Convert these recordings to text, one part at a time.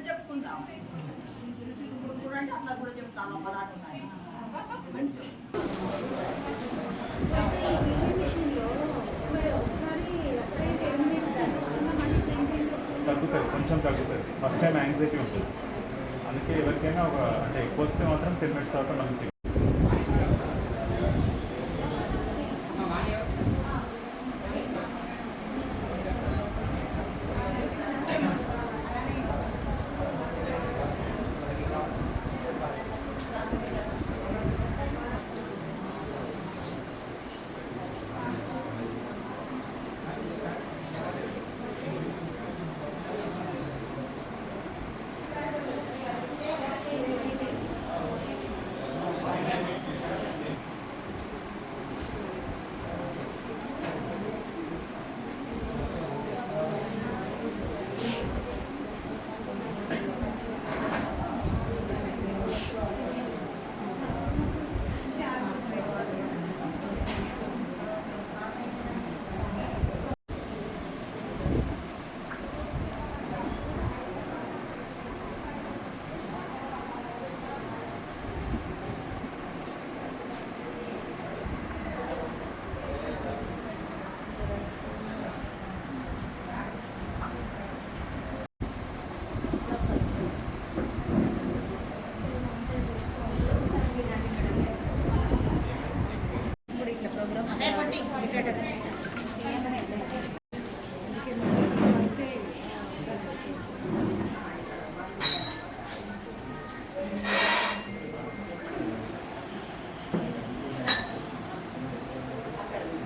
చెప్పుకుంటాం కూడా అంటే అట్లా కూడా చెప్తాను పలానా మంచి తగ్గుతుంది, కొంచెం తగ్గుతుంది. ఫస్ట్ టైం యాంగ్జైటీ ఉంటుంది, అందుకే ఎవరికైనా ఒక అంటే ఎక్కువ వస్తే మాత్రం 10 minutes తర్వాత మంచి.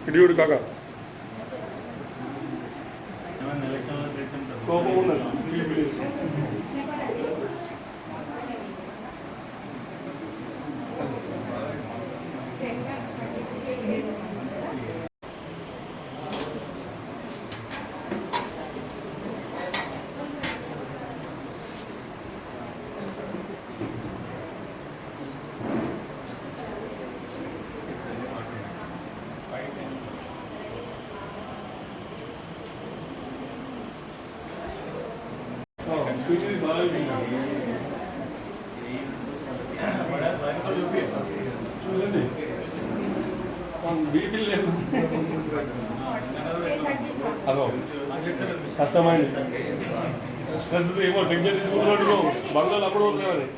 ఇడియుడు కాక కోపం ఉన్నది. చూడండి బీపీ లేదు, అదో కష్టమైంది. స్ట్రెస్ ఏమో టెన్షన్ తీసుకుంటున్నట్టు బంగాళ అప్పుడు అవుతుంది.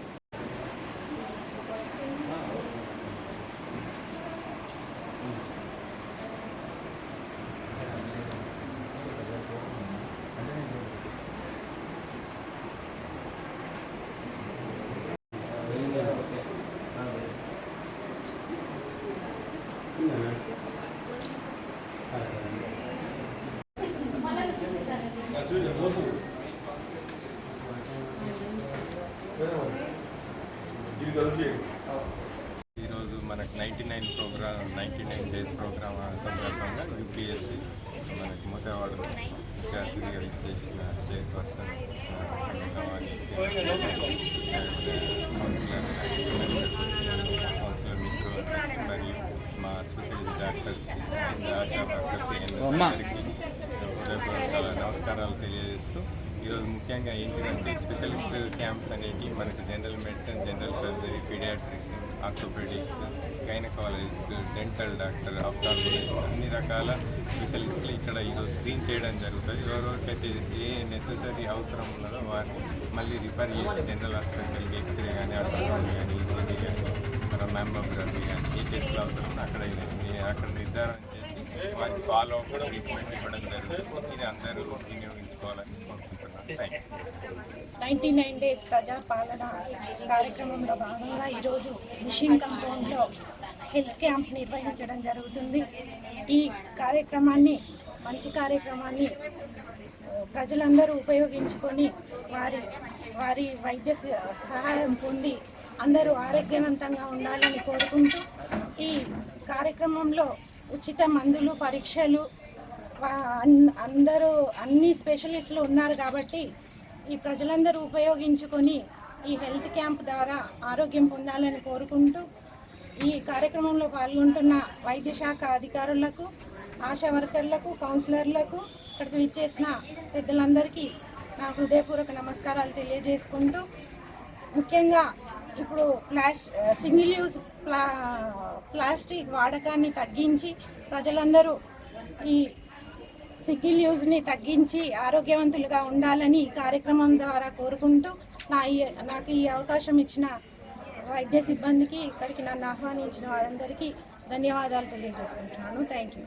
ఈరోజు మనకు 99 డేస్ ప్రోగ్రామ్ సందర్భంగా యూపీఎస్సీ మనకి ముఖ్యవాడు ముఖ్య అతిథిగా ఇచ్చేసిన చైర్పర్సన్ సంఘటన అందరికీ హృదయపూర్వక నమస్కారాలు తెలియజేస్తూ ఈరోజు ముఖ్యంగా ఏంటంటే స్పెషలిస్ట్ క్యాంప్స్ అనేవి మనకు general medicine, general surgery, paediatrics, orthopaedics, gynaecologist, dental doctor, ophthalmologist అన్ని రకాల స్పెషలిస్టులు ఇక్కడ ఈరోజు స్క్రీన్ చేయడం జరుగుతుంది. ఎవరెవరికైతే ఏ నెసెసరీ అవసరం ఉన్నదో వారిని మళ్ళీ రిఫర్ చేసి జనరల్ హాస్పిటల్కి ఎక్స్రే కానీ, అల్ట్రాసౌండ్ కానీ, ఈసీజీ కానీ, మ్యామోగ్రఫీ కానీ ఏ టెస్ట్లు అవసరం అక్కడ నిర్ధారణ చేసి వారికి ఫాలో అప్ ట్రీట్మెంట్ ఇవ్వడం జరుగుతుంది. ఇది అందరూ వినియోగించుకోవాలని కోరుకుంటున్నాను. Thank you. 99 డేస్ ప్రజాపాలన కార్యక్రమంలో భాగంగా ఈరోజు మిషన్ కాంపౌండ్లో హెల్త్ క్యాంప్ నిర్వహించడం జరుగుతుంది. ఈ కార్యక్రమాన్ని మంచి కార్యక్రమాన్ని ప్రజలందరూ ఉపయోగించుకొని వారి వైద్య సహాయం పొంది అందరూ ఆరోగ్యవంతంగా ఉండాలని కోరుకుంటూ ఈ కార్యక్రమంలో ఉచిత మందులు, పరీక్షలు అందరూ అన్ని స్పెషలిస్టులు ఉన్నారు కాబట్టి ఈ ప్రజలందరూ ఉపయోగించుకొని ఈ హెల్త్ క్యాంప్ ద్వారా ఆరోగ్యం పొందాలని కోరుకుంటూ ఈ కార్యక్రమంలో పాల్గొంటున్న వైద్య శాఖ అధికారులకు, ఆశా వర్కర్లకు, కౌన్సిలర్లకు, ఇక్కడికి విచ్చేసిన పెద్దలందరికీ నా హృదయపూర్వక నమస్కారాలు తెలియజేసుకుంటూ ముఖ్యంగా ఇప్పుడు సింగిల్ యూజ్ ప్లాస్టిక్ వాడకాన్ని తగ్గించి ప్రజలందరూ ఈ సింగిల్ యూజ్ని తగ్గించి ఆరోగ్యవంతులుగా ఉండాలని ఈ కార్యక్రమం ద్వారా కోరుకుంటూ నాకు ఈ అవకాశం ఇచ్చిన వైద్య సిబ్బందికి, ఇక్కడికి నన్ను ఆహ్వానించిన వారందరికీ ధన్యవాదాలు తెలియజేసుకుంటున్నాను. Thank you.